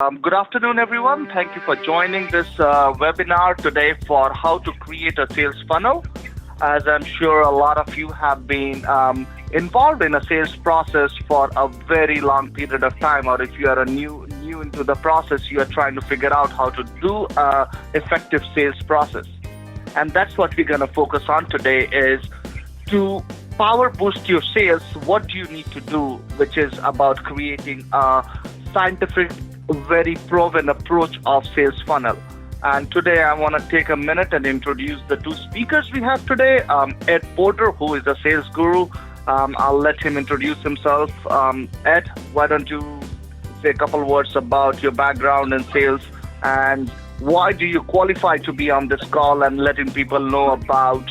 Good afternoon, everyone. Thank you for joining this webinar today for how to create a sales funnel. As I'm sure a lot of you have been involved in a sales process for a very long period of time, or if you are new into the process, you are trying to figure out how to do a effective sales process. And that's what we're going to focus on today is to power boost your sales. What do you need to do, which is about creating a scientific, very proven approach of sales funnel. And today I want to take a minute and introduce the two speakers we have today. Ed Porter, who is a sales guru. I'll let him introduce himself. Ed, why don't you say a couple words about your background in sales and why do you qualify to be on this call, and letting people know about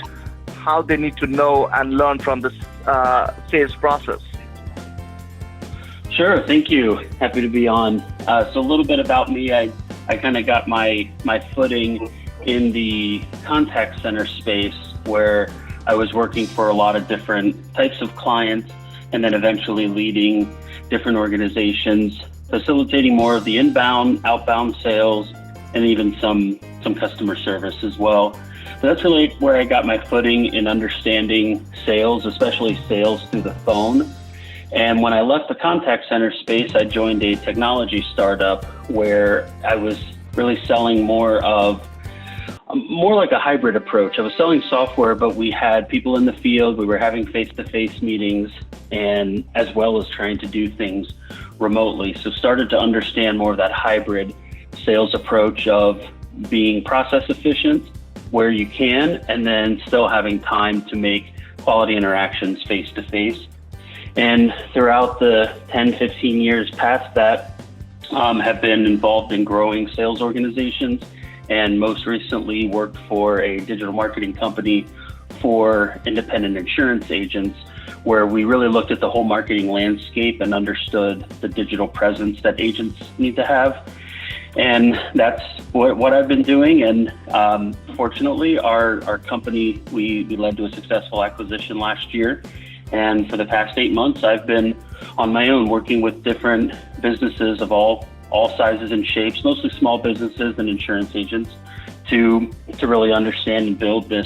how they need to know and learn from this sales process. Sure, thank you. Happy to be on. So a little bit about me. I kind of got my footing in the contact center space where I was working for a lot of different types of clients and then eventually leading different organizations, facilitating more of the inbound, outbound sales, and even some customer service as well. So that's really where I got my footing in understanding sales, especially sales through the phone. And when I left the contact center space, I joined a technology startup where I was really selling more like a hybrid approach. I was selling software, but we had people in the field. We were having face-to-face meetings, and as well as trying to do things remotely. So started to understand more of that hybrid sales approach of being process efficient where you can, and then still having time to make quality interactions face-to-face. And throughout the 10, 15 years past that, have been involved in growing sales organizations, and most recently worked for a digital marketing company for independent insurance agents, where we really looked at the whole marketing landscape and understood the digital presence that agents need to have. And that's what I've been doing. And fortunately, our company, we led to a successful acquisition last year. And for the past 8 months, I've been on my own working with different businesses of all sizes and shapes, mostly small businesses and insurance agents, to really understand and build this,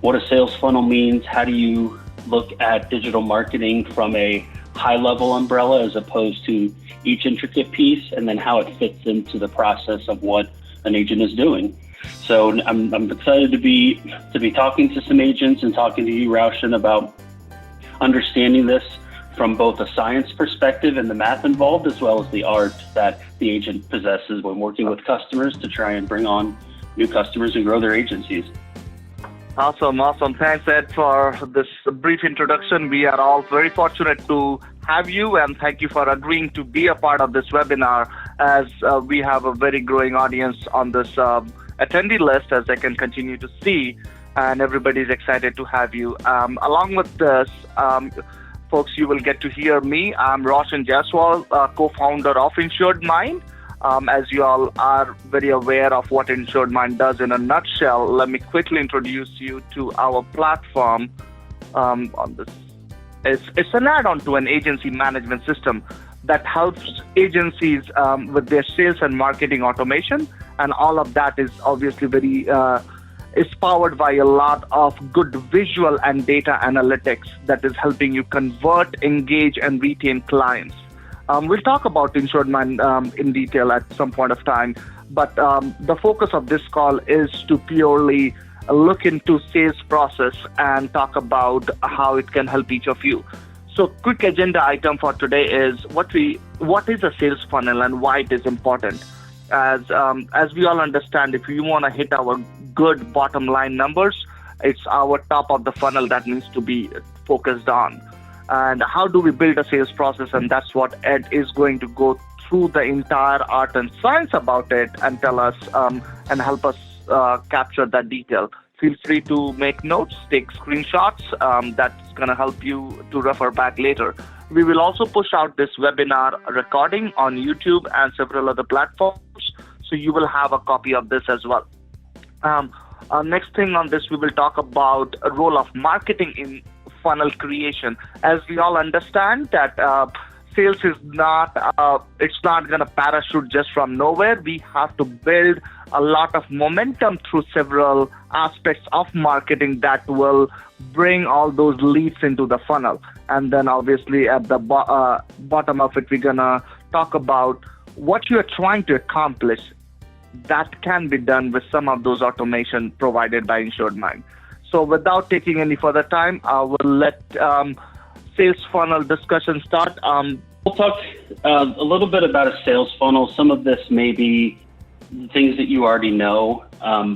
what a sales funnel means. How do you look at digital marketing from a high-level umbrella as opposed to each intricate piece, and then how it fits into the process of what an agent is doing. So I'm excited to be talking to some agents and talking to you, Raushan, about understanding this from both a science perspective and the math involved, as well as the art that the agent possesses when working with customers to try and bring on new customers and grow their agencies. Awesome. Thanks, Ed, for this brief introduction. We are all very fortunate to have you, and thank you for agreeing to be a part of this webinar, as we have a very growing audience on this attendee list, as I can continue to see, and everybody's excited to have you. Along with this, folks, you will get to hear me. I'm Roshan Jaiswal, co-founder of InsuredMine. As you all are very aware of what InsuredMine does in a nutshell, let me quickly introduce you to our platform. On this, it's an add-on to an agency management system that helps agencies with their sales and marketing automation, and all of that is obviously is powered by a lot of good visual and data analytics that is helping you convert, engage, and retain clients. We'll talk about InsuredMine in detail at some point of time, but the focus of this call is to purely look into sales process and talk about how it can help each of you. So quick agenda item for today is what is a sales funnel and why it is important. As we all understand, if you want to hit our good bottom line numbers, it's our top of the funnel that needs to be focused on. And how do we build a sales process? And that's what Ed is going to go through the entire art and science about it and tell us and help us capture that detail. Feel free to make notes, take screenshots. That's going to help you to refer back later. We will also push out this webinar recording on YouTube and several other platforms, so you will have a copy of this as well. Next thing on this, we will talk about a role of marketing in funnel creation. As we all understand that sales is not, it's not going to parachute just from nowhere. We have to build a lot of momentum through several aspects of marketing that will bring all those leads into the funnel. And then obviously at the bottom of it, we're going to talk about what you're trying to accomplish that can be done with some of those automation provided by InsuredMine. So without taking any further time, I will let sales funnel discussion start. We'll talk a little bit about a sales funnel. Some of this may be things that you already know,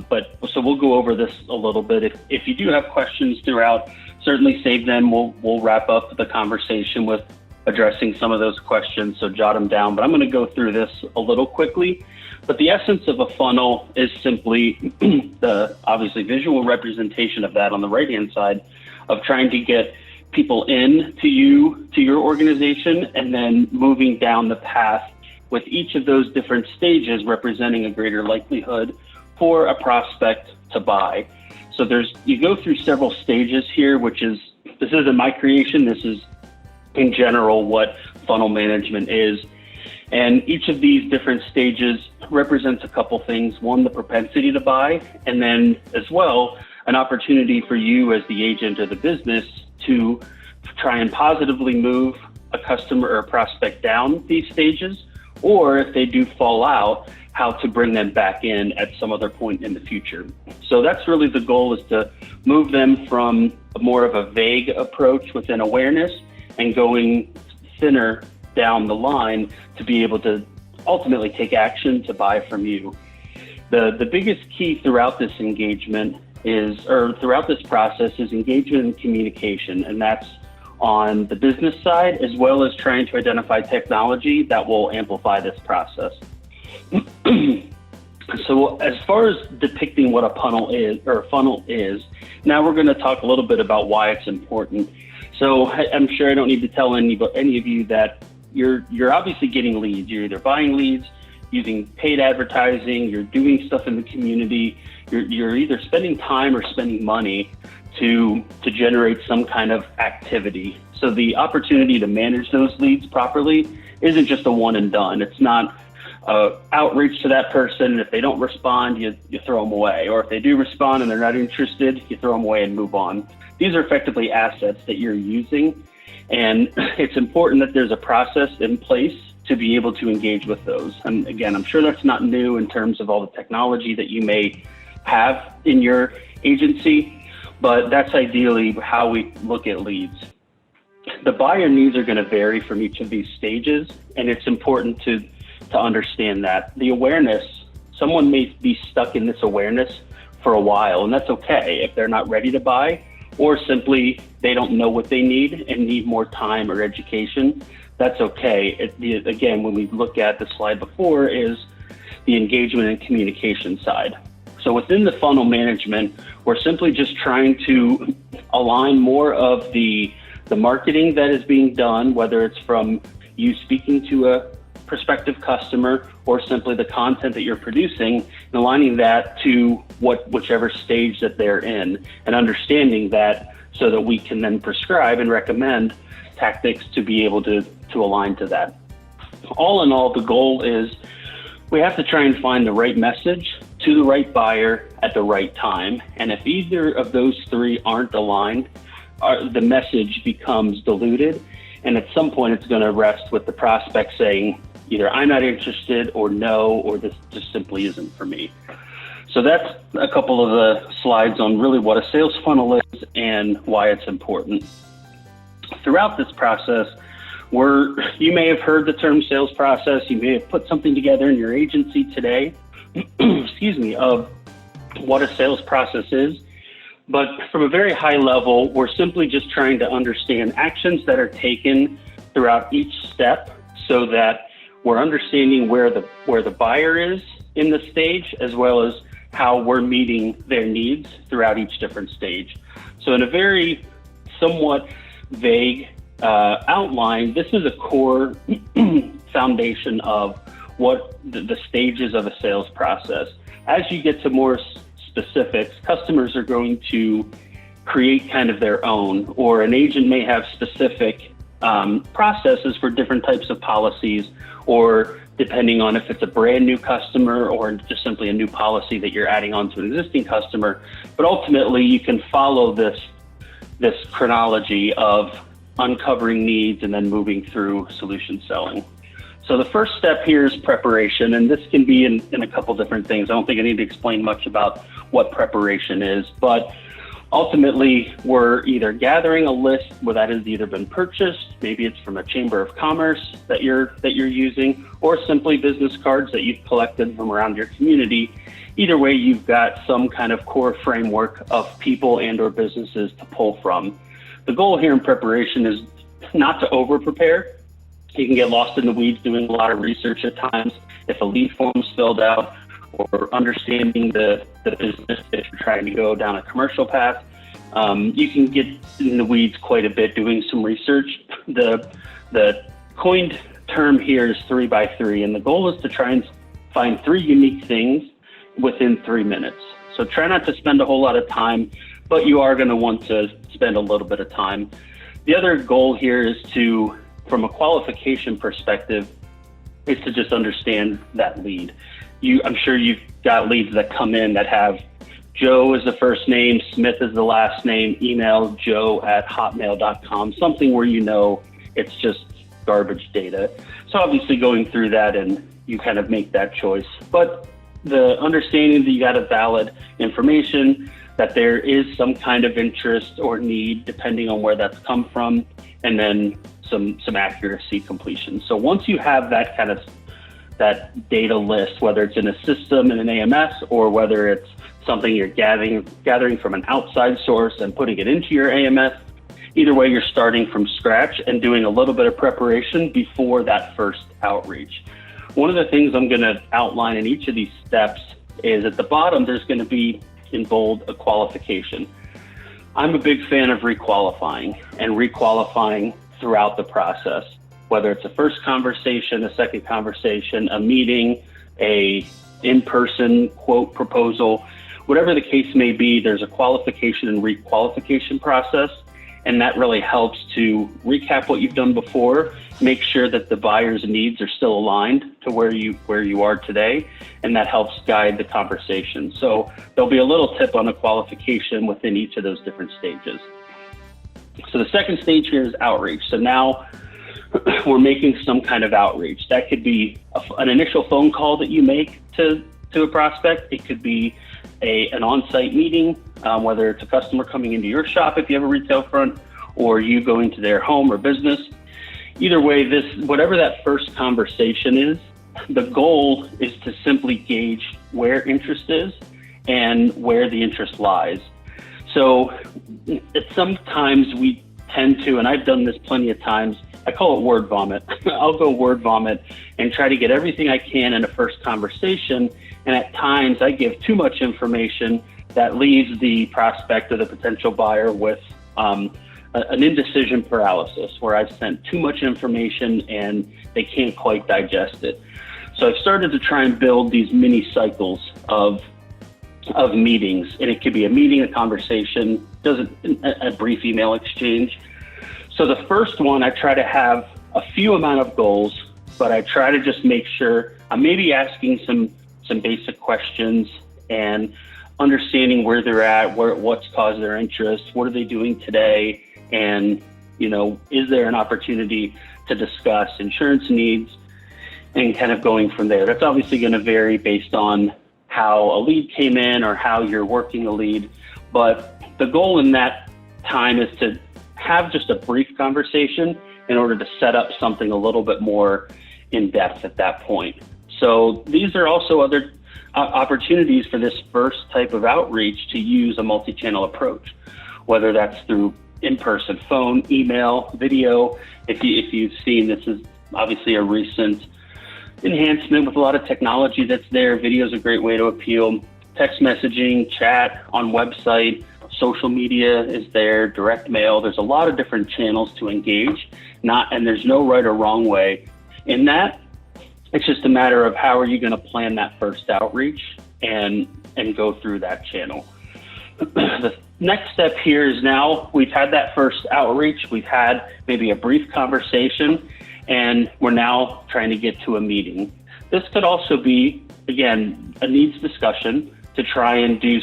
but so we'll go over this a little bit. If you do have questions throughout, certainly save them. We'll wrap up the conversation with addressing some of those questions, so jot them down. But I'm going to go through this a little quickly. But the essence of a funnel is simply the obviously visual representation of that on the right-hand side of trying to get people in to your organization, and then moving down the path with each of those different stages representing a greater likelihood for a prospect to buy. So you go through several stages here, this isn't my creation. This is in general what funnel management is. And each of these different stages represents a couple things. One, the propensity to buy, and then as well, an opportunity for you as the agent or the business to try and positively move a customer or a prospect down these stages, or if they do fall out, how to bring them back in at some other point in the future. So that's really the goal, is to move them from more of a vague approach within awareness and going thinner down the line to be able to ultimately take action to buy from you. The biggest key throughout this engagement throughout this process is engagement and communication, and that's on the business side, as well as trying to identify technology that will amplify this process. So as far as depicting what a funnel is, now we're going to talk a little bit about why it's important. So I'm sure I don't need to tell any of you that you're obviously getting leads. You're either buying leads, using paid advertising, you're doing stuff in the community, you're either spending time or spending money to generate some kind of activity. So the opportunity to manage those leads properly isn't just a one and done. It's not outreach to that person, and if they don't respond, you throw them away. Or if they do respond and they're not interested, you throw them away and move on. These are effectively assets that you're using, and it's important that there's a process in place to be able to engage with those. And again, I'm sure that's not new in terms of all the technology that you may have in your agency, but that's ideally how we look at leads. The buyer needs are going to vary from each of these stages, and it's important to understand that. The awareness, someone may be stuck in this awareness for a while, and that's okay if they're not ready to buy, or simply they don't know what they need and need more time or education. That's okay. Again, when we look at the slide before, is the engagement and communication side. So within the funnel management, we're simply just trying to align more of the marketing that is being done, whether it's from you speaking to a prospective customer or simply the content that you're producing, and aligning that to whichever stage that they're in, and understanding that so that we can then prescribe and recommend tactics to be able to align to that. All in all, the goal is we have to try and find the right message to the right buyer at the right time. And if either of those three aren't aligned, the message becomes diluted. And at some point, it's going to rest with the prospect saying, either I'm not interested, or no, or this just simply isn't for me. So that's a couple of the slides on really what a sales funnel is and why it's important. Throughout this process, you may have heard the term sales process. You may have put something together in your agency today, of what a sales process is. But from a very high level, we're simply just trying to understand actions that are taken throughout each step, so that we're understanding where the buyer is in the stage, as well as how we're meeting their needs throughout each different stage. So in a very somewhat vague outline, this is a core foundation of what the stages of a sales process. As you get to more specifics, customers are going to create kind of their own, or an agent may have specific processes for different types of policies, or depending on if it's a brand new customer or just simply a new policy that you're adding on to an existing customer. But ultimately, you can follow this chronology of uncovering needs and then moving through solution selling. So the first step here is preparation, and this can be in a couple different things. I don't think I need to explain much about what preparation is, but ultimately we're either gathering a list where that has either been purchased, maybe it's from a chamber of commerce that you're using, or simply business cards that you've collected from around your community. Either way, you've got some kind of core framework of people and or businesses to pull from. The goal here in preparation is not to over prepare. You can get lost in the weeds doing a lot of research at times. If a lead form's filled out, or understanding the business if you're trying to go down a commercial path, you can get in the weeds quite a bit doing some research. The coined term here is 3x3, and the goal is to try and find 3 unique things within 3 minutes. So try not to spend a whole lot of time, but you are going to want to spend a little bit of time. The other goal here is to, from a qualification perspective, is to just understand that lead. I'm sure you've got leads that come in that have Joe as the first name, Smith as the last name, email joe@hotmail.com, something where you know it's just garbage data. So obviously going through that, and you kind of make that choice. But the understanding that you got a valid information, that there is some kind of interest or need depending on where that's come from, and then some accuracy completion. So once you have that kind of that data list, whether it's in a system in an AMS or whether it's something you're gathering from an outside source and putting it into your AMS, either way, you're starting from scratch and doing a little bit of preparation before that first outreach. One of the things I'm going to outline in each of these steps is at the bottom, there's going to be in bold a qualification. I'm a big fan of requalifying throughout the process, whether it's a first conversation, a second conversation, a meeting, a in-person quote proposal, whatever the case may be, there's a qualification and requalification process. And that really helps to recap what you've done before, make sure that the buyer's needs are still aligned to where you are today, and that helps guide the conversation. So there'll be a little tip on the qualification within each of those different stages. So the second stage here is outreach. So now we're making some kind of outreach. That could be an initial phone call that you make to a prospect. It could be an on-site meeting, whether it's a customer coming into your shop if you have a retail front, or you go into their home or business. Either way, whatever that first conversation is, the goal is to simply gauge where interest is and where the interest lies. So sometimes we tend to, and I've done this plenty of times, I call it word vomit. I'll go word vomit and try to get everything I can in a first conversation. And at times I give too much information that leaves the prospect or the potential buyer with an indecision paralysis, where I've sent too much information and they can't quite digest it. So I've started to try and build these mini cycles of meetings, and it could be a meeting, a conversation, a brief email exchange. So the first one, I try to have a few amount of goals, but I try to just make sure I'm maybe asking some basic questions and understanding where they're at, what's caused their interest, what are they doing today, and is there an opportunity to discuss insurance needs, and kind of going from there. That's obviously going to vary based on how a lead came in or how you're working a lead, but the goal in that time is to have just a brief conversation in order to set up something a little bit more in depth at that point. So these are also other opportunities for this first type of outreach to use a multi-channel approach, whether that's through in-person, phone, email, video. If you've seen, this is obviously a recent enhancement with a lot of technology that's there. Video is a great way to appeal. Text messaging, chat on website, social media is there, direct mail. There's a lot of different channels to engage, and there's no right or wrong way in that. It's just a matter of how are you going to plan that first outreach and go through that channel. The next step here is now we've had that first outreach, we've had maybe a brief conversation, and we're now trying to get to a meeting. This could also be, again, a needs discussion to try and do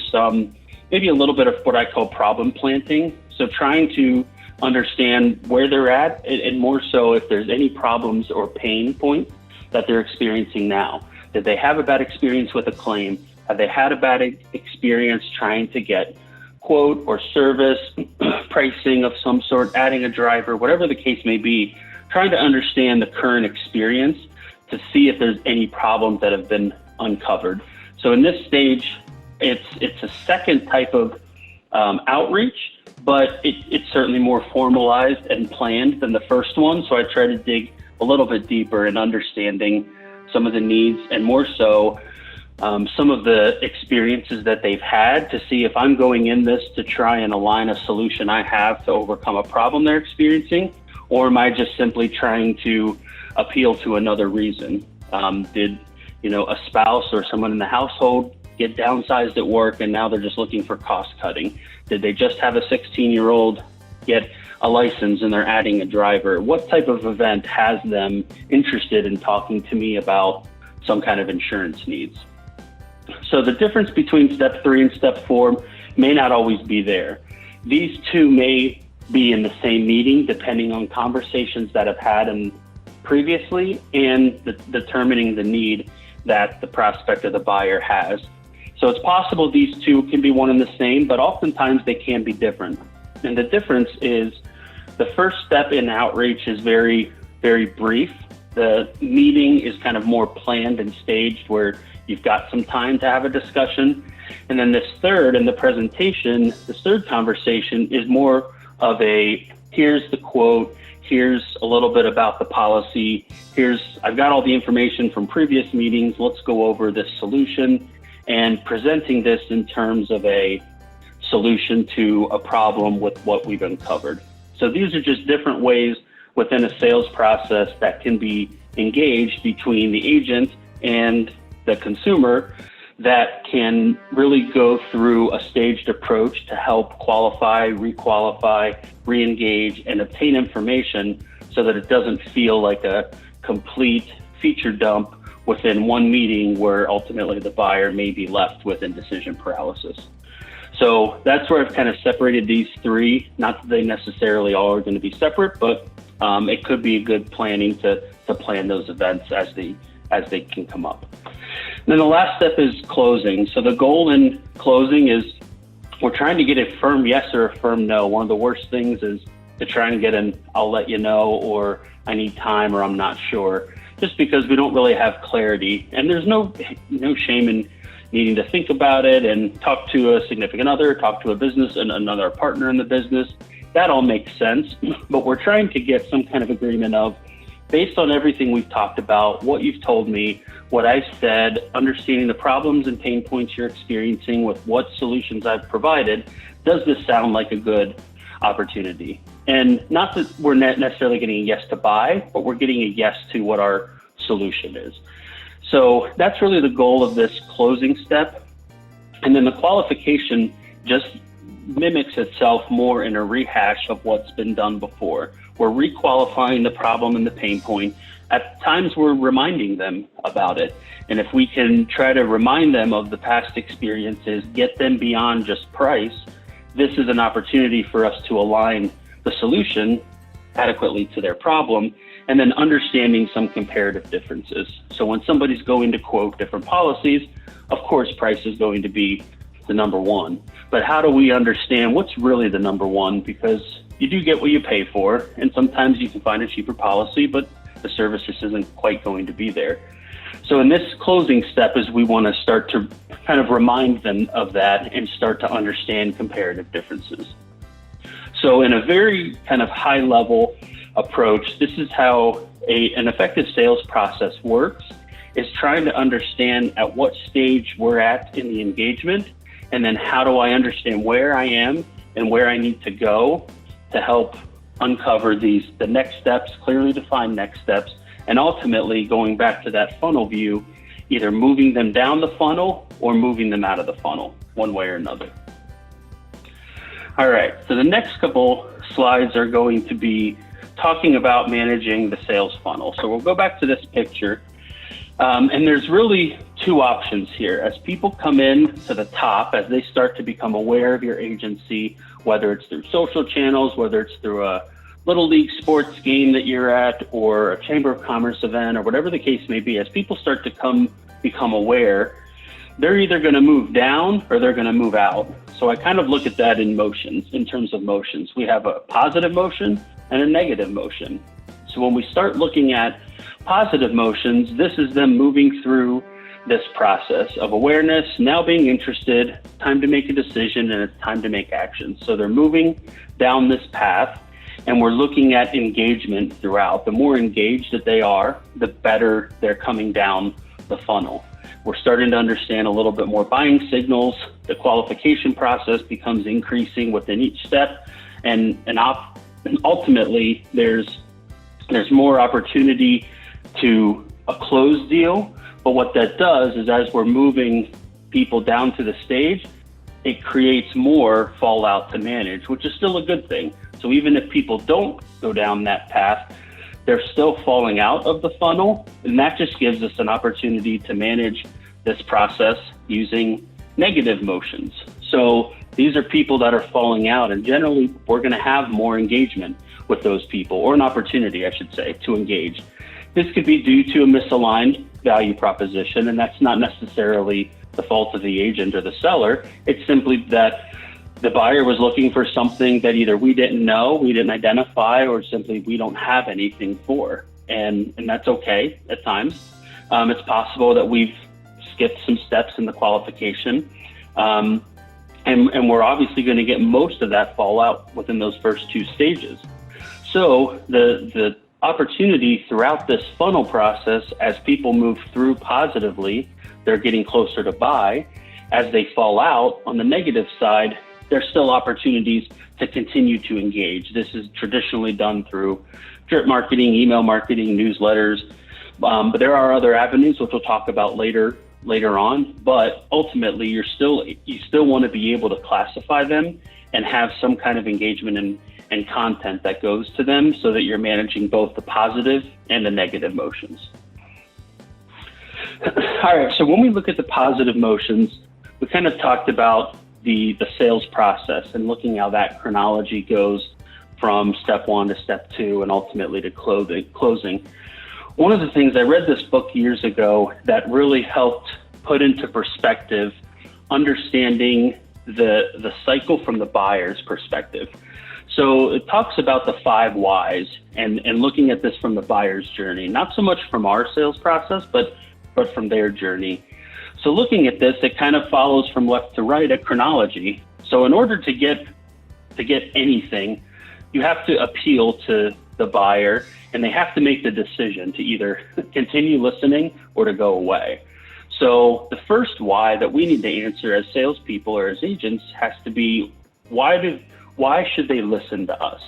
maybe a little bit of what I call problem planting. So trying to understand where they're at, and more so if there's any problems or pain points that they're experiencing now. Did they have a bad experience with a claim? Have they had a bad experience trying to get quote or service, pricing of some sort, adding a driver, whatever the case may be, trying to understand the current experience to see if there's any problems that have been uncovered. So in this stage, it's a second type of outreach, but it's certainly more formalized and planned than the first one. So I try to dig a little bit deeper in understanding some of the needs, and more so some of the experiences that they've had, to see if I'm going in this to try and align a solution I have to overcome a problem they're experiencing, or am I just simply trying to appeal to another reason? Did a spouse or someone in the household get downsized at work and now they're just looking for cost cutting? Did they just have a 16-year-old get a license and they're adding a driver? What type of event has them interested in talking to me about some kind of insurance needs? So the difference between step 3 and step 4 may not always be there. These two may be in the same meeting depending on conversations that have had previously and determining the need that the prospect or the buyer has. So it's possible these two can be one and the same, but oftentimes they can be different. And the difference is the first step in outreach is very, very brief. The meeting is kind of more planned and staged, where you've got some time to have a discussion. And then this third, in the presentation, this third conversation is more of a, here's the quote, here's a little bit about the policy, I've got all the information from previous meetings, let's go over this solution, and presenting this in terms of a solution to a problem with what we've uncovered. So these are just different ways within a sales process that can be engaged between the agent and the consumer that can really go through a staged approach to help qualify, requalify, re-engage, and obtain information so that it doesn't feel like a complete feature dump within one meeting where ultimately the buyer may be left with indecision paralysis. So that's where I've kind of separated these three. Not that they necessarily all are going to be separate, but it could be a good planning to plan those events as they can come up. And then the last step is closing. So the goal in closing is we're trying to get a firm yes or a firm no. One of the worst things is to try and get an I'll let you know, or I need time, or I'm not sure, just because we don't really have clarity. And there's no shame in needing to think about it and talk to a significant other, talk to a business and another partner in the business. That all makes sense, but we're trying to get some kind of agreement of, based on everything we've talked about, what you've told me, what I've said, understanding the problems and pain points you're experiencing with what solutions I've provided, does this sound like a good opportunity? And not that we're necessarily getting a yes to buy, but we're getting a yes to what our solution is. So that's really the goal of this closing step. And then the qualification just mimics itself more in a rehash of what's been done before. We're requalifying the problem and the pain point. At times we're reminding them about it. And if we can try to remind them of the past experiences, get them beyond just price, this is an opportunity for us to align the solution adequately to their problem, and then understanding some comparative differences. So when somebody's going to quote different policies, of course, price is going to be the number one. But how do we understand what's really the number one? Because you do get what you pay for, and sometimes you can find a cheaper policy, but the service just isn't quite going to be there. So in this closing step is we want to start to kind of remind them of that and start to understand comparative differences. So in a very kind of high level approach, this is how an effective sales process works, is trying to understand at what stage we're at in the engagement, and then how do I understand where I am and where I need to go to help uncover the next steps, clearly defined next steps, and ultimately going back to that funnel view, either moving them down the funnel or moving them out of the funnel, one way or another. All right, so the next couple slides are going to be talking about managing the sales funnel. So we'll go back to this picture. And there's really two options here. As people come in to the top, as they start to become aware of your agency, whether it's through social channels, whether it's through a little league sports game that you're at, or a chamber of commerce event, or whatever the case may be, as people start to become aware, they're either going to move down or they're going to move out. So I kind of look at that in motions, in terms of motions. We have a positive motion and a negative motion. So when we start looking at positive motions, this is them moving through this process of awareness, now being interested, time to make a decision, and it's time to make action. So they're moving down this path, and we're looking at engagement throughout. The more engaged that they are, the better they're coming down the funnel. We're starting to understand a little bit more buying signals. The qualification process becomes increasing within each step, and ultimately there's more opportunity to a closed deal. But what that does is, as we're moving people down to the stage, it creates more fallout to manage, which is still a good thing. So even if people don't go down that path, they're still falling out of the funnel, and that just gives us an opportunity to manage this process using negative motions. So these are people that are falling out, and generally we're going to have more engagement with those people, or an opportunity, I should say, to engage. This could be due to a misaligned value proposition, and that's not necessarily the fault of the agent or the seller. It's simply that the buyer was looking for something that either we didn't know, we didn't identify, or simply we don't have anything for. And that's okay at times. It's possible that we've skipped some steps in the qualification. And we're obviously going to get most of that fallout within those first two stages. So the opportunity throughout this funnel process, as people move through positively, they're getting closer to buy. As they fall out on the negative side, there's still opportunities to continue to engage. This is traditionally done through drip marketing, email marketing, newsletters, but there are other avenues which we'll talk about later on. But ultimately, you still want to be able to classify them and have some kind of engagement and content that goes to them, so that you're managing both the positive and the negative motions. All right, so when we look at the positive motions, we kind of talked about the sales process and looking how that chronology goes from step one to step two and ultimately to closing. One of the things, I read this book years ago that really helped put into perspective understanding the cycle from the buyer's perspective. So it talks about the 5 whys and looking at this from the buyer's journey, not so much from our sales process, but from their journey. So looking at this, it kind of follows from left to right, a chronology. So in order to get anything, you have to appeal to the buyer, and they have to make the decision to either continue listening or to go away. So the first why that we need to answer as salespeople or as agents has to be, why should they listen to us?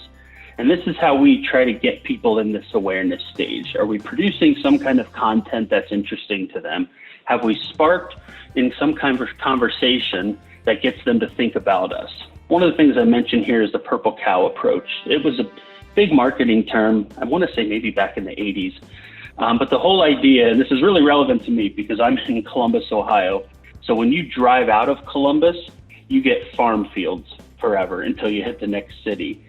And this is how we try to get people in this awareness stage. Are we producing some kind of content that's interesting to them? Have we sparked in some kind of conversation that gets them to think about us? One of the things I mentioned here is the purple cow approach. It was a big marketing term, I want to say maybe back in the 80s. But the whole idea, and this is really relevant to me because I'm in Columbus, Ohio. So when you drive out of Columbus, you get farm fields forever until you hit the next city.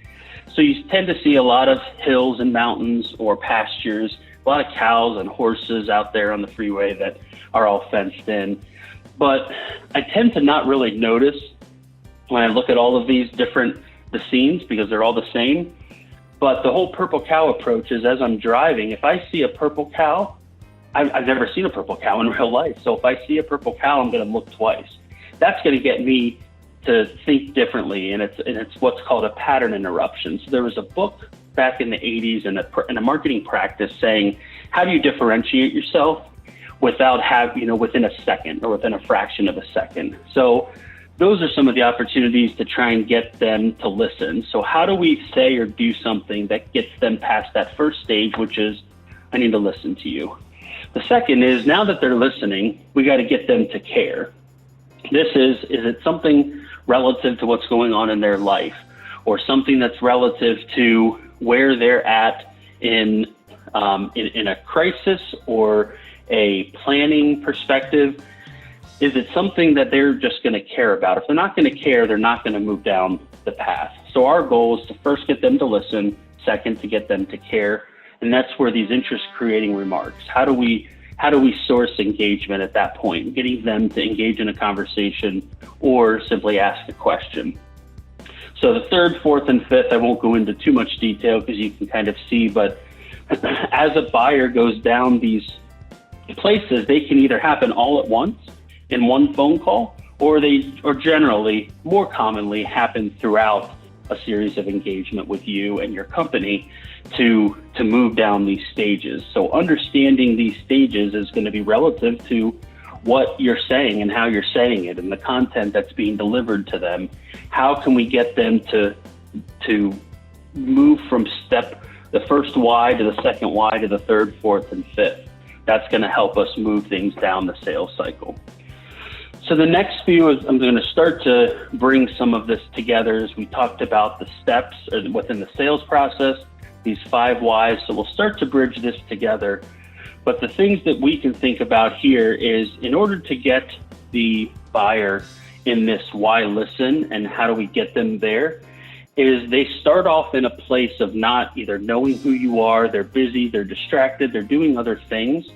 So you tend to see a lot of hills and mountains or pastures, a lot of cows and horses out there on the freeway that are all fenced in. But I tend to not really notice when I look at all of these the scenes, because they're all the same. But the whole purple cow approach is, as I'm driving, if I see a purple cow, I've never seen a purple cow in real life. So if I see a purple cow, I'm going to look twice. That's going to get me to think differently, and it's what's called a pattern interruption. So there was a book back in the 80s in a marketing practice saying, how do you differentiate yourself without within a second or within a fraction of a second? So those are some of the opportunities to try and get them to listen. So how do we say or do something that gets them past that first stage, which is, I need to listen to you. The second is, now that they're listening, we got to get them to care. This is it something relative to what's going on in their life, or something that's relative to where they're at in a crisis or a planning perspective? Is it something that they're just going to care about? If they're not going to care, they're not going to move down the path. So our goal is to first get them to listen, second to get them to care, and that's where these interest-creating remarks. How do we source engagement at that point, getting them to engage in a conversation or simply ask a question? So the third, fourth, and fifth, I won't go into too much detail because you can kind of see, but as a buyer goes down these places, they can either happen all at once in one phone call, or generally, more commonly, happen throughout a series of engagement with you and your company to move down these stages. So understanding these stages is going to be relative to what you're saying and how you're saying it and the content that's being delivered to them. How can we get them to move from the first why to the second why to the third, fourth, and fifth? That's going to help us move things down the sales cycle. So the next few is I'm going to start to bring some of this together as we talked about the steps within the sales process, these 5 whys. So we'll start to bridge this together. But the things that we can think about here is, in order to get the buyer in this why listen and how do we get them there, is they start off in a place of not either knowing who you are, they're busy, they're distracted, they're doing other things,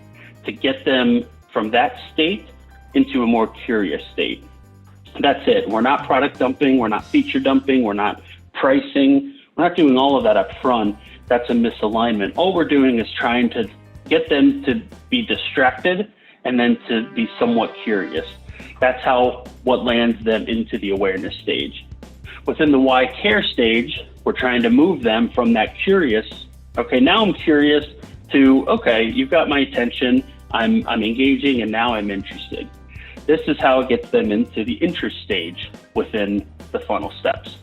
to get them from that state into a more curious state. That's it. We're not product dumping, we're not feature dumping, we're not pricing, we're not doing all of that up front. That's a misalignment. All we're doing is trying to get them to be distracted and then to be somewhat curious. That's what lands them into the awareness stage. Within the why care stage, we're trying to move them from that curious, okay, now I'm curious, to, okay, you've got my attention, I'm engaging, and now I'm interested. This is how it gets them into the interest stage within the funnel steps.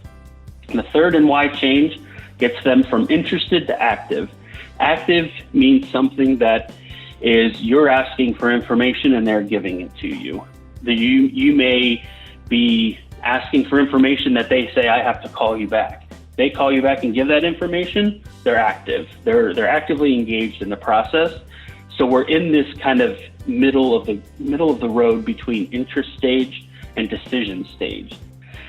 And the third and why change gets them from interested to active. Active means something that is you're asking for information and they're giving it to you. You may be asking for information that they say, I have to call you back. They call you back and give that information, they're active. They're actively engaged in the process. So we're in this kind of middle of the road between interest stage and decision stage.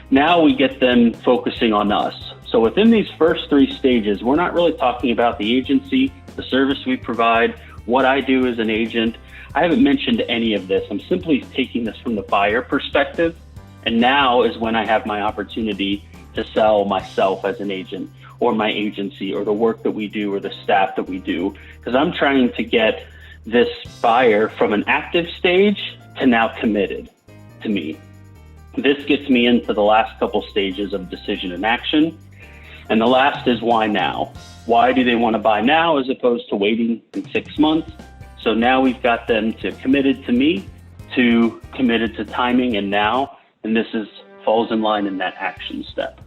Now we get them focusing on us. So within these first 3 stages, we're not really talking about the agency, the service we provide, what I do as an agent. I haven't mentioned any of this. I'm simply taking this from the buyer perspective. And now is when I have my opportunity to sell myself as an agent, or my agency, or the work that we do, or the staff that we do, because I'm trying to get this buyer from an active stage to now committed to me. This gets me into the last couple stages of decision and action. And the last is why now? Why do they want to buy now as opposed to waiting in 6 months? So now we've got them to committed to me, to committed to timing and now, and this falls in line in that action step.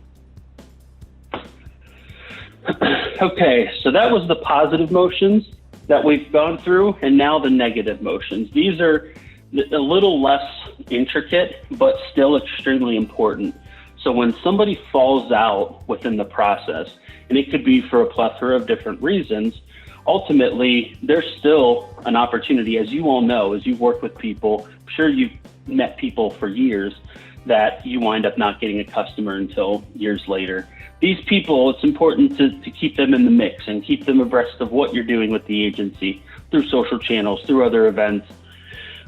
Okay, so that was the positive motions that we've gone through, and now the negative motions. These are a little less intricate, but still extremely important. So when somebody falls out within the process, and it could be for a plethora of different reasons, ultimately, there's still an opportunity, as you all know, as you've worked with people, I'm sure you've met people for years, that you wind up not getting a customer until years later. These people, it's important to keep them in the mix and keep them abreast of what you're doing with the agency through social channels, through other events,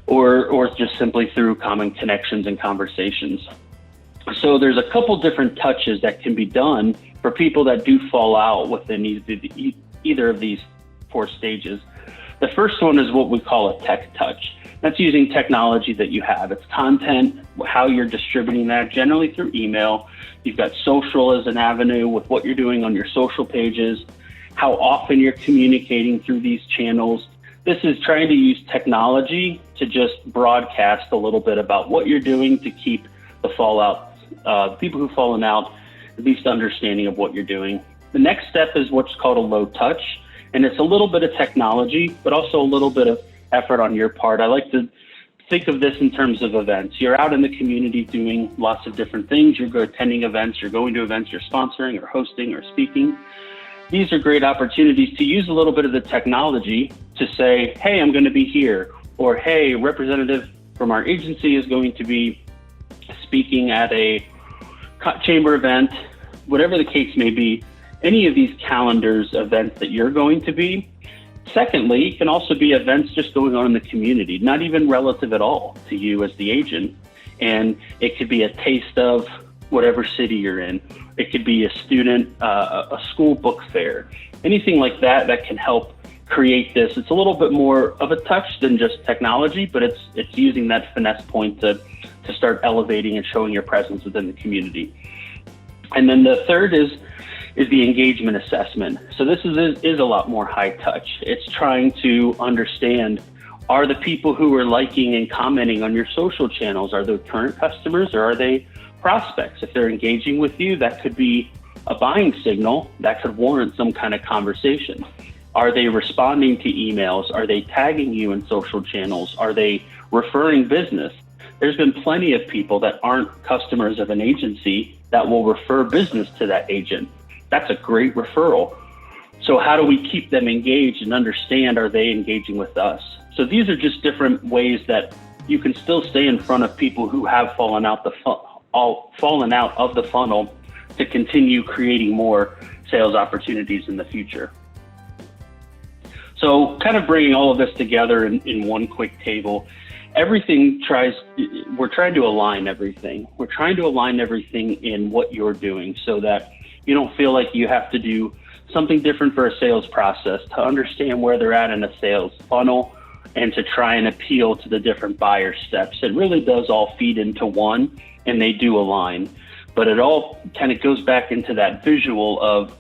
or just simply through common connections and conversations. So there's a couple different touches that can be done for people that do fall out within either of these 4 stages. The first one is what we call a tech touch. That's using technology that you have. It's content, how you're distributing that, generally through email. You've got social as an avenue with what you're doing on your social pages, how often you're communicating through these channels. This is trying to use technology to just broadcast a little bit about what you're doing to keep the fallout, people who've fallen out, at least understanding of what you're doing. The next step is what's called a low touch, and it's a little bit of technology, but also a little bit of effort on your part. I like to think of this in terms of events. You're out in the community doing lots of different things. You're attending events, you're going to events, you're sponsoring or hosting or speaking. These are great opportunities to use a little bit of the technology to say, hey, I'm going to be here, or hey, a representative from our agency is going to be speaking at a chamber event, whatever the case may be. Any of these calendars events that you're going to be. Secondly, it can also be events just going on in the community, not even relative at all to you as the agent. And it could be a taste of whatever city you're in. It could be a student, a school book fair, anything like that that can help create this. It's a little bit more of a touch than just technology, but it's using that finesse point to start elevating and showing your presence within the community. And then the third is the engagement assessment. So this is a lot more high touch. It's trying to understand, are the people who are liking and commenting on your social channels, are they current customers or are they prospects? If they're engaging with you, that could be a buying signal that could warrant some kind of conversation. Are they responding to emails? Are they tagging you in social channels? Are they referring business? There's been plenty of people that aren't customers of an agency that will refer business to that agent. That's a great referral. So how do we keep them engaged and understand, are they engaging with us? So these are just different ways that you can still stay in front of people who have fallen out of the funnel to continue creating more sales opportunities in the future. So kind of bringing all of this together in one quick table, we're trying to align everything. We're trying to align everything in what you're doing so that you don't feel like you have to do something different for a sales process to understand where they're at in a sales funnel and to try and appeal to the different buyer steps. It really does all feed into one, and they do align. But it all kind of goes back into that visual of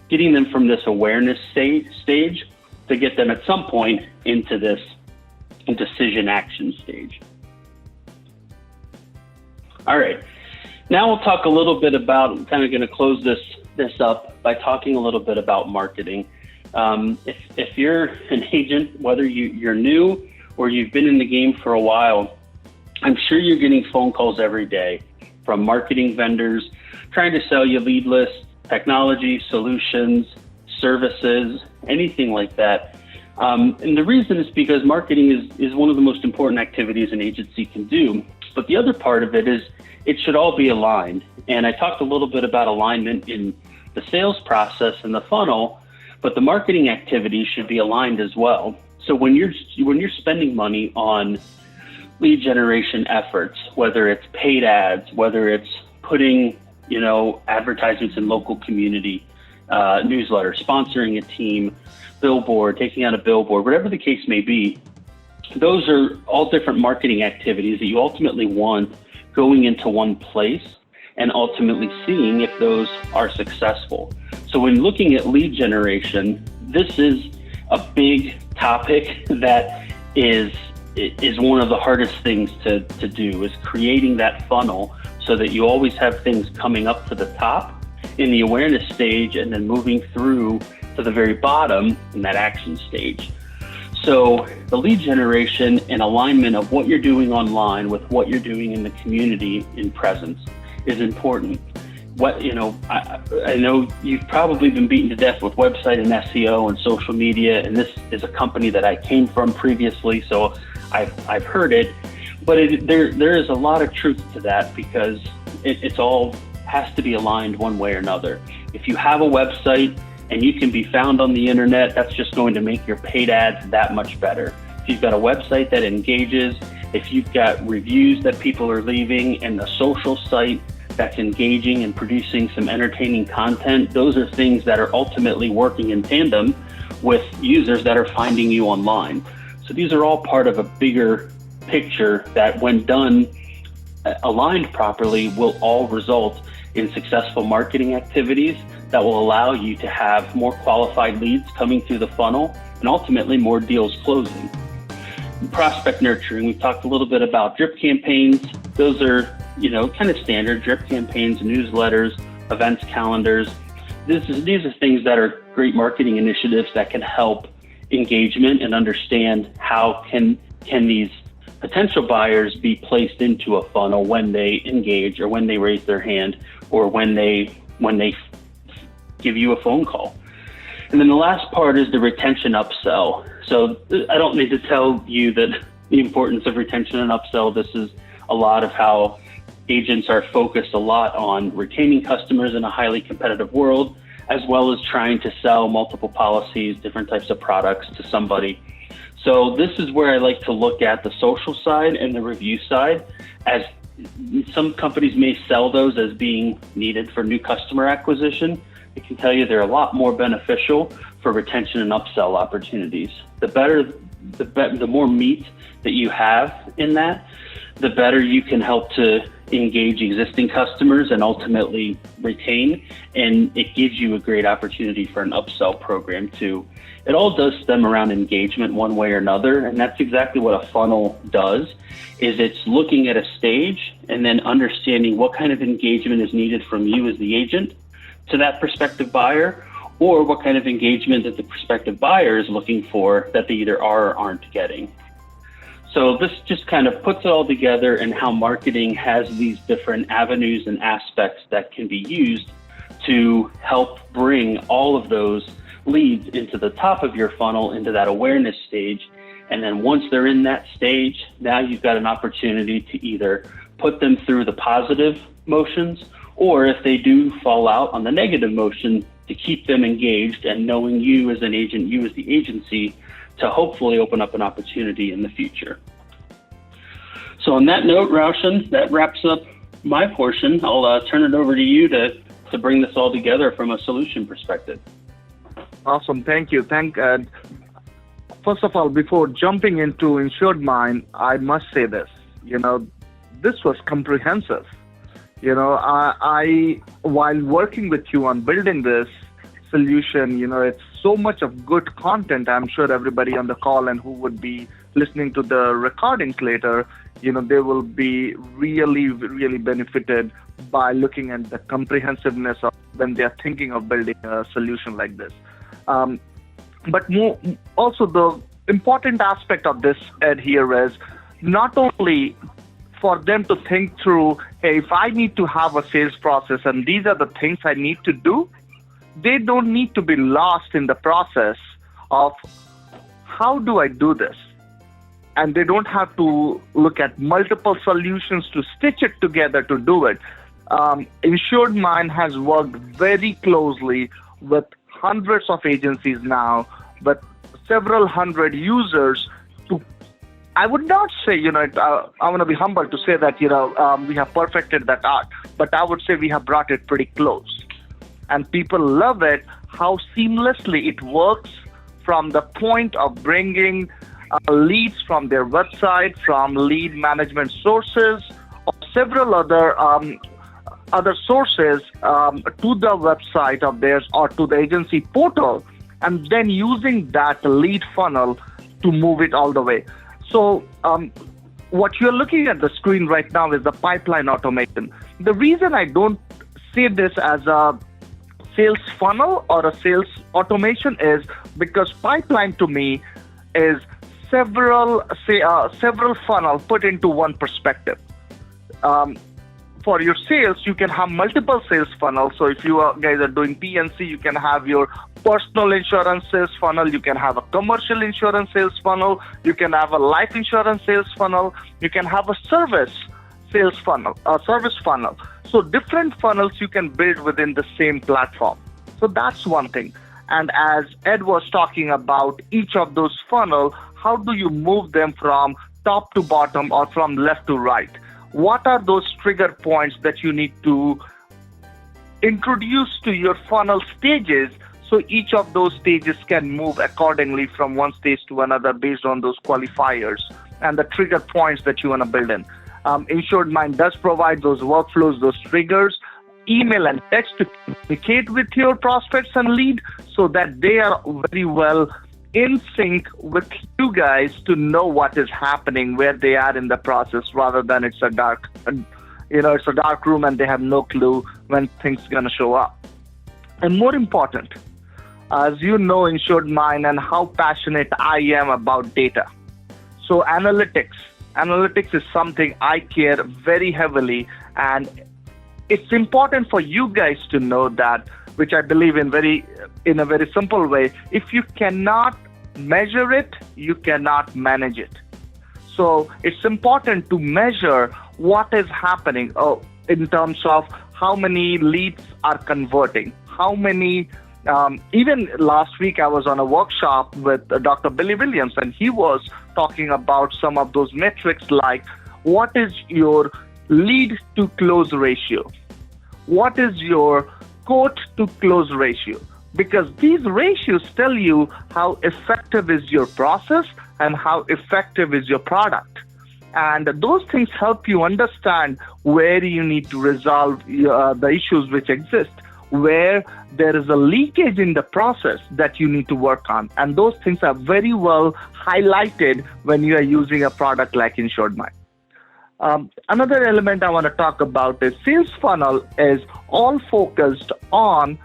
getting them from this awareness stage to get them at some point into this decision action stage. All right, now we'll talk a little bit about, I'm kind of going to close this up by talking a little bit about marketing. If you're an agent, whether you're new or you've been in the game for a while, I'm sure you're getting phone calls every day from marketing vendors trying to sell you lead lists, technology, solutions, services, anything like that. And the reason is because marketing is one of the most important activities an agency can do. But the other part of it is it should all be aligned. And I talked a little bit about alignment in the sales process and the funnel, but the marketing activities should be aligned as well. So when you're spending money on lead generation efforts, whether it's paid ads, whether it's putting, advertisements in local community, newsletter, sponsoring a team, billboard, taking out a billboard, whatever the case may be, those are all different marketing activities that you ultimately want going into one place and ultimately seeing if those are successful. So when looking at lead generation, this is a big topic that is one of the hardest things to do, is creating that funnel so that you always have things coming up to the top in the awareness stage and then moving through to the very bottom in that action stage. So the lead generation and alignment of what you're doing online with what you're doing in the community in presence is important. I know you've probably been beaten to death with website and SEO and social media, and this is a company that I came from previously, so I've heard it, but there is a lot of truth to that because it's all has to be aligned one way or another. If you have a website and you can be found on the internet, that's just going to make your paid ads that much better. If you've got a website that engages, if you've got reviews that people are leaving and a social site that's engaging and producing some entertaining content, those are things that are ultimately working in tandem with users that are finding you online. So these are all part of a bigger picture that when done, aligned properly, will all result in successful marketing activities that will allow you to have more qualified leads coming through the funnel and ultimately more deals closing. Prospect nurturing, we've talked a little bit about drip campaigns. Those are, kind of standard drip campaigns, newsletters, events calendars. These are things that are great marketing initiatives that can help engagement and understand how can these potential buyers be placed into a funnel when they engage, or when they raise their hand, or when they give you a phone call. And then the last part is the retention upsell. So I don't need to tell you that the importance of retention and upsell. This is a lot of how agents are focused a lot on retaining customers in a highly competitive world, as well as trying to sell multiple policies, different types of products to somebody. So this is where I like to look at the social side and the review side, as some companies may sell those as being needed for new customer acquisition. I can tell you they're a lot more beneficial for retention and upsell opportunities. The more meat that you have in that, the better you can help to engage existing customers and ultimately retain. And it gives you a great opportunity for an upsell program too. It all does stem around engagement one way or another. And that's exactly what a funnel does, is it's looking at a stage and then understanding what kind of engagement is needed from you as the agent to that prospective buyer, or what kind of engagement that the prospective buyer is looking for that they either are or aren't getting. So this just kind of puts it all together, and how marketing has these different avenues and aspects that can be used to help bring all of those leads into the top of your funnel, into that awareness stage. And then once they're in that stage, now you've got an opportunity to either put them through the positive motions, or if they do fall out on the negative motion, to keep them engaged and knowing you as an agent, you as the agency, to hopefully open up an opportunity in the future. So on that note, Raushan, that wraps up my portion. I'll turn it over to you to bring this all together from a solution perspective. Awesome. Thank you. First of all, before jumping into InsuredMine, I must say this. This was comprehensive. I while working with you on building this solution, it's so much of good content. I'm sure everybody on the call and who would be listening to the recordings later, they will be really, really benefited by looking at the comprehensiveness of when they are thinking of building a solution like this. But also the important aspect of this, Ed, here is not only for them to think through, hey, if I need to have a sales process and these are the things I need to do, they don't need to be lost in the process of how do I do this? And they don't have to look at multiple solutions to stitch it together to do it. InsuredMine has worked very closely with hundreds of agencies now, but several hundred users. I would not say, I want to be humble to say that, we have perfected that art, but I would say we have brought it pretty close. And people love it, how seamlessly it works from the point of bringing leads from their website, from lead management sources, or several other sources to the website of theirs or to the agency portal, and then using that lead funnel to move it all the way. So what you're looking at the screen right now is the pipeline automation. The reason I don't say this as a sales funnel or a sales automation is because pipeline to me is several funnel put into one perspective. For your sales, you can have multiple sales funnels. So if you guys are doing PNC, you can have your personal insurance sales funnel, you can have a commercial insurance sales funnel, you can have a life insurance sales funnel, you can have a service sales funnel, a service funnel. So different funnels you can build within the same platform. So that's one thing. And as Ed was talking about each of those funnels, how do you move them from top to bottom or from left to right? What are those trigger points that you need to introduce to your funnel stages so each of those stages can move accordingly from one stage to another based on those qualifiers and the trigger points that you want to build in? InsuredMine does provide those workflows, those triggers, email and text to communicate with your prospects and lead so that they are very well in sync with you guys to know what is happening, where they are in the process, rather than it's a dark room and they have no clue when things are going to show up. And more important, as you know, InsuredMine and how passionate I am about data. So analytics Analytics is something I care very heavily, and it's important for you guys to know that, which I believe in a very simple way. If you cannot measure it, you cannot manage it. So it's important to measure what is happening in terms of how many leads are converting, how many. Even last week, I was on a workshop with Dr. Billy Williams, and he was talking about some of those metrics like what is your lead to close ratio? What is your quote to close ratio? Because these ratios tell you how effective is your process and how effective is your product. And those things help you understand where you need to resolve the issues which exist, where there is a leakage in the process that you need to work on. And those things are very well highlighted when you are using a product like InsuredMine. Another element I want to talk about is sales funnel is all focused on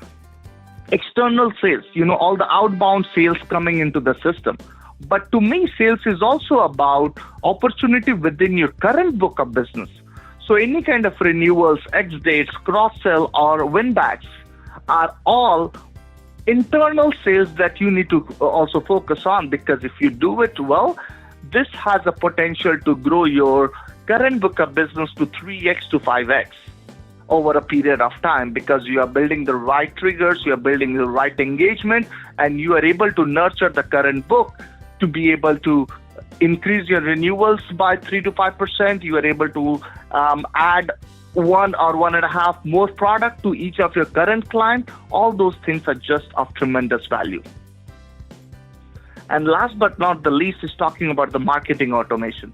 external sales, all the outbound sales coming into the system. But to me, sales is also about opportunity within your current book of business. So any kind of renewals, X dates, cross-sell, or win-backs are all internal sales that you need to also focus on, because if you do it well, this has a potential to grow your current book of business to 3x to 5x over a period of time, because you are building the right triggers, you are building the right engagement, and you are able to nurture the current book to be able to increase your renewals by 3 to 5%. You are able to add 1 or 1.5 more product to each of your current client. All those things are just of tremendous value. And last but not the least is talking about the marketing automation.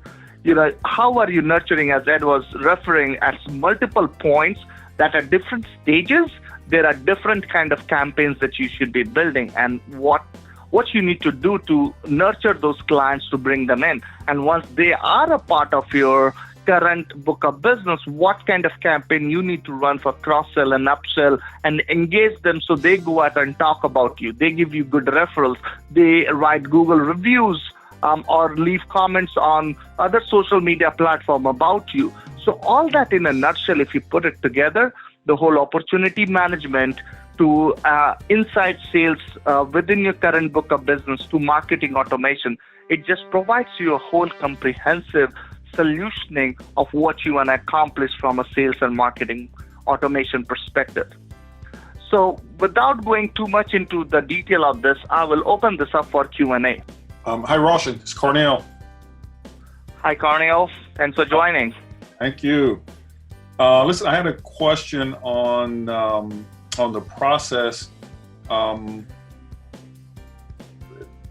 How are you nurturing, as Ed was referring, at multiple points that at different stages, there are different kind of campaigns that you should be building, and what you need to do to nurture those clients to bring them in. And once they are a part of your current book of business, what kind of campaign you need to run for cross-sell and upsell and engage them so they go out and talk about you. They give you good referrals. They write Google reviews or leave comments on other social media platform about you. So all that in a nutshell, if you put it together, the whole opportunity management to inside sales within your current book of business to marketing automation, it just provides you a whole comprehensive solutioning of what you want to accomplish from a sales and marketing automation perspective. So without going too much into the detail of this, I will open this up for Q&A. Hi, Roshan. It's Cornell. Hi, Cornell. Thanks for joining. Thank you. Listen, I had a question on the process,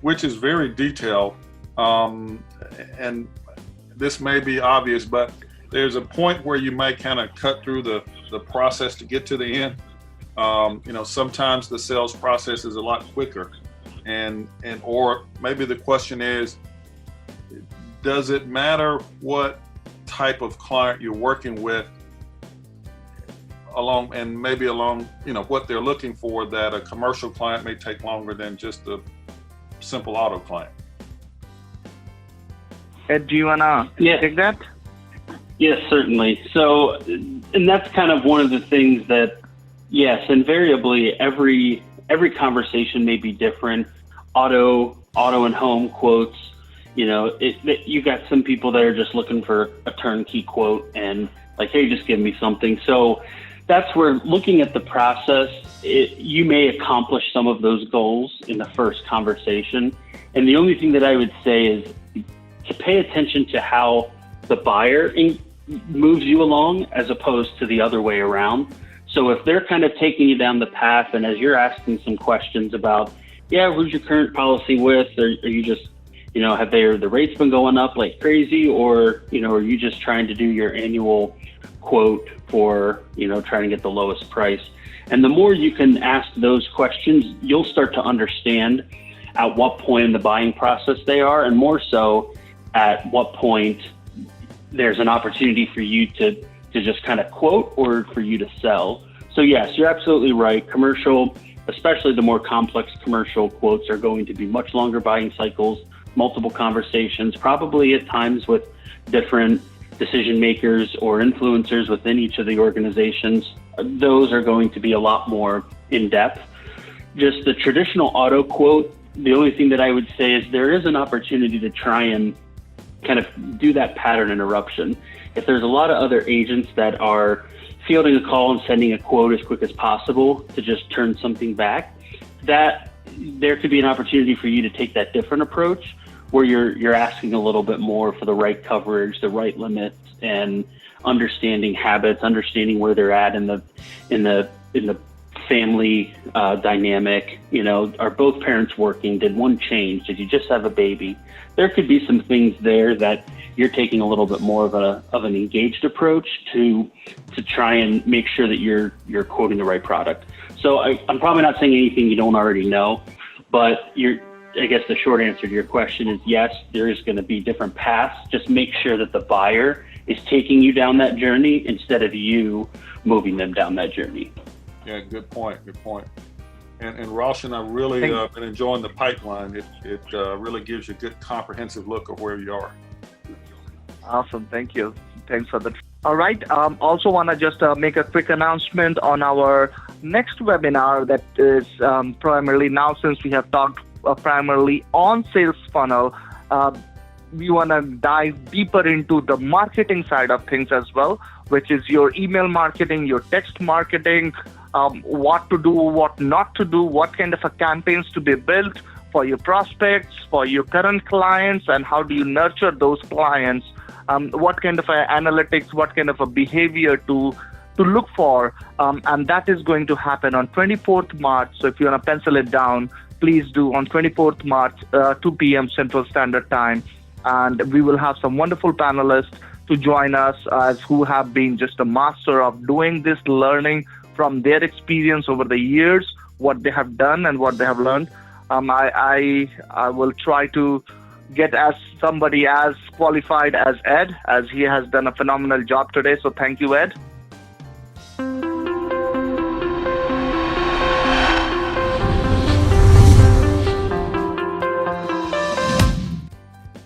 which is very detailed, and this may be obvious, but there's a point where you may kind of cut through the process to get to the end. Sometimes the sales process is a lot quicker, or maybe the question is, does it matter what type of client you're working with along what they're looking for, that a commercial client may take longer than just a simple auto client? Ed, do you want to take that? Yes, certainly. So, and that's kind of one of the things that, yes, invariably every conversation may be different. Auto and home quotes, you got some people that are just looking for a turnkey quote and like, hey, just give me something. So that's where, looking at the process, you may accomplish some of those goals in the first conversation. And the only thing that I would say is to pay attention to how the buyer moves you along as opposed to the other way around. So if they're kind of taking you down the path, and as you're asking some questions about, who's your current policy with, or are you just, have the rates been going up like crazy, or, are you just trying to do your annual quote for, trying to get the lowest price? And the more you can ask those questions, you'll start to understand at what point in the buying process they are, and more so at what point there's an opportunity for you to just kind of quote or for you to sell. So yes, you're absolutely right. Commercial, especially the more complex commercial quotes, are going to be much longer buying cycles, multiple conversations, probably at times with different decision makers or influencers within each of the organizations, those are going to be a lot more in depth. Just the traditional auto quote, the only thing that I would say is there is an opportunity to try and kind of do that pattern interruption. If there's a lot of other agents that are fielding a call and sending a quote as quick as possible to just turn something back, that there could be an opportunity for you to take that different approach where you're asking a little bit more for the right coverage, the right limits, and understanding habits, understanding where they're at in the family dynamic. You know, are both parents working? Did one change? Did you just have a baby? There could be some things there that you're taking a little bit more of an engaged approach to try and make sure that you're quoting the right product. So I'm probably not saying anything you don't already know, but I guess the short answer to your question is yes, there is going to be different paths. Just make sure that the buyer is taking you down that journey instead of you moving them down that journey. Yeah, good point. Good point. And Roshan, I really been enjoying the pipeline. It really gives you a good comprehensive look of where you are. Awesome. Thank you. Thanks for that. All right. Also want to just make a quick announcement on our next webinar that is primarily now, since we have talked primarily on sales funnel, we want to dive deeper into the marketing side of things as well, which is your email marketing, your text marketing, what to do, what not to do, what kind of campaigns to be built for your prospects, for your current clients, and how do you nurture those clients, what kind of analytics, what kind of a behavior to look for, and that is going to happen on 24th March. So if you want to pencil it down, please do on 24th March, 2 p.m. Central Standard Time. And we will have some wonderful panelists to join us as who have been just a master of doing this, learning from their experience over the years, what they have done and what they have learned. I will try to get as somebody as qualified as Ed, as he has done a phenomenal job today. So thank you, Ed.